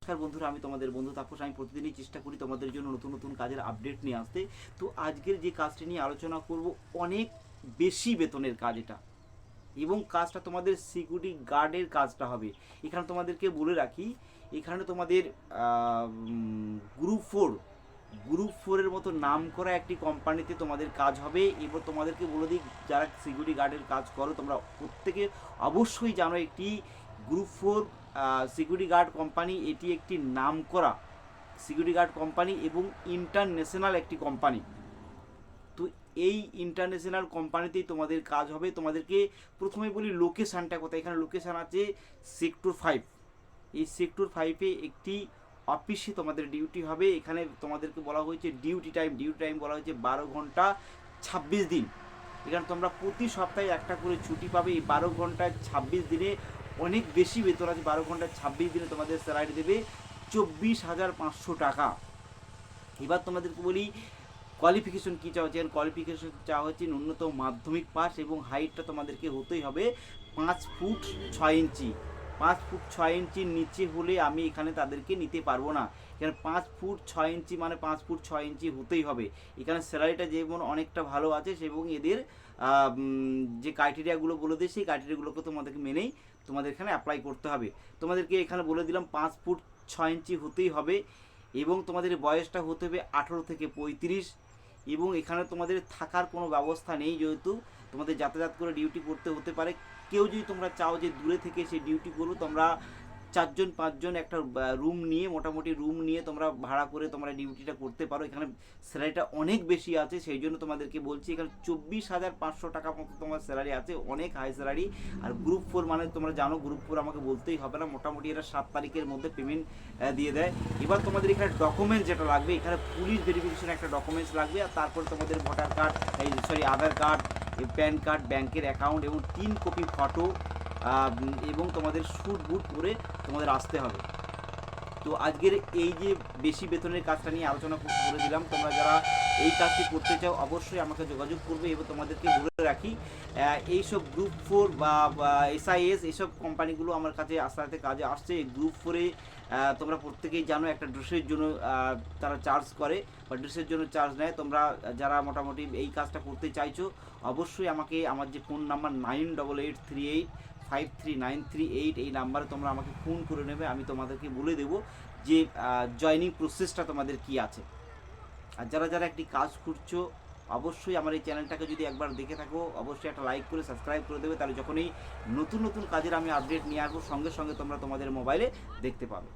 নমস্কার বন্ধুরা, আমি তোমাদের বন্ধু তাপস। আমি প্রতিদিনই চেষ্টা করি তোমাদের জন্য নতুন নতুন কাজের আপডেট নিয়ে আসতে। তো আজকের যে কাজটি নিয়ে আলোচনা করব, অনেক বেশি বেতনের কাজ এটা, এবং কাজটা তোমাদের সিকিউরিটি গার্ডের কাজটা হবে। এখানে তোমাদেরকে বলে রাখি, এখানে তোমাদের গ্রুপ ফোরের মতো নাম করা একটি কোম্পানিতে তোমাদের কাজ হবে। এবার তোমাদেরকে বলে দিই, যারা সিকিউরিটি গার্ডের কাজ করো তোমরা প্রত্যেকে অবশ্যই জানো, একটি গ্রুপ 4 সিকিউরিটি গার্ড কোম্পানি, এটি একটি নাম করা সিকিউরিটি গার্ড কোম্পানি এবং ইন্টারন্যাশনাল একটি কোম্পানি। তো এই ইন্টারন্যাশনাল কোম্পানিতেই তোমাদের কাজ হবে। তোমাদেরকে প্রথমে বলি লোকেশানটা কোথায়। এখানে লোকেশান আছে সেক্টর 5। এই সেক্টর 5-এ একটি অফিসে তোমাদের ডিউটি হবে। এখানে তোমাদেরকে বলা হয়েছে ডিউটি টাইম বলা হয়েছে 12 ঘন্টা 26 দিন। এখানে তোমরা প্রতি সপ্তাহে একটা করে ছুটি পাবে। এই 12 ঘন্টায় 26 দিনে অনেক বেশি বেতন আছে। 12 ঘন্টায় 26 দিনে তোমাদের স্যালারি দেবে 24,500 টাকা। এবার তোমাদেরকে বলি কোয়ালিফিকেশন কী চাওয়া হচ্ছে। কোয়ালিফিকেশন চাওয়া হচ্ছে ন্যূনতম মাধ্যমিক পাস, এবং হাইটটা তোমাদেরকে হতেই হবে 5 ফুট 6 ইঞ্চি। 5 ফুট 6 ইঞ্চির নিচে হলে আমি এখানে তাদেরকে নিতে পারবো না। এখানে 5 ফুট 6 ইঞ্চি মানে 5 ফুট 6 ইঞ্চি হতেই হবে। এখানে স্যালারিটা যেমন অনেকটা ভালো আছে, এবং এদের যে ক্রাইটেরিয়াগুলো বলে দিই, সেই ক্রাইটেরিয়াগুলোকে তোমাদেরকে মেনেই তোমাদের এখানে অ্যাপ্লাই করতে হবে। তোমাদেরকে এখানে বলে দিলাম 5 ফুট 6 ইঞ্চি হতেই হবে, এবং তোমাদের বয়সটা হতে হবে 18 থেকে 35। এবং এখানে তোমাদের থাকার কোনো ব্যবস্থা নেই, যেহেতু তোমাদের যাতায়াত করে ডিউটি করতে হতে পারে। কেউ যদি তোমরা চাও যে দূরে থেকে সে ডিউটি করো, তোমরা 4-5 একটা রুম নিয়ে, মোটামুটি রুম নিয়ে তোমরা ভাড়া করে তোমরা ডিউটিটা করতে পারো। এখানে স্যালারিটা অনেক বেশি আছে, সেই জন্য তোমাদেরকে বলছি। এখানে 24,500 টাকা মতো তোমার স্যালারি আছে, অনেক হাই স্যালারি। আর গ্রুপ 4 মানে তোমরা জানো, গ্রুপ 4 আমাকে বলতেই হবে না, মোটামুটি এরা 7 তারিখের মধ্যে পেমেন্ট দিয়ে দেয়। এবার তোমাদের এখানে ডকুমেন্টস যেটা লাগবে, এখানে পুলিশ ভেরিফিকেশন একটা ডকুমেন্টস লাগবে, আর তারপরে তোমাদের ভোটার কার্ড, আধার কার্ড, প্যান কার্ড, ব্যাংকের অ্যাকাউন্ট এবং 3 কপি ফটো, এবং তোমাদের স্যুট বুট পরে তোমাদের আসতে হবে। তো আজকের এই যে বেশি বেতনের কাজটা নিয়ে আলোচনা করে দিলাম। তোমরা যারা এই কাজটি করতে চাও অবশ্যই আমাকে যোগাযোগ করবে। এবং তোমাদেরকে বলে রাখি, এইসব গ্রুপ 4 বা SIS এইসব কোম্পানিগুলো আমার কাছে আস্তে আস্তে কাজে আসছে। এই গ্রুপ 4-এ তোমরা প্রত্যেকেই জানো, একটা ড্রেসের জন্য তারা চার্জ করে বা ড্রেসের জন্য চার্জ নেয়। তোমরা যারা মোটামুটি এই কাজটা করতে চাইছো অবশ্যই আমাকে, আমার যে ফোন নাম্বার 988838539338, এই নাম্বারে তোমরা আমাকে ফোন করে নেবে। আমি তোমাদেরকে বলে দেবো যে জয়নিং প্রসেসটা তোমাদের কি আছে। আর যারা যারা একটি কাজ করছো অবশ্যই আমার এই চ্যানেলটাকে যদি একবার দেখে থাকো অবশ্যই একটা লাইক করে সাবস্ক্রাইব করে দেবে, তাহলে যখনই নতুন নতুন কাজের আমি আপডেট নিয়ে আসবো সঙ্গে সঙ্গে তোমরা তোমাদের মোবাইলে দেখতে পাবে।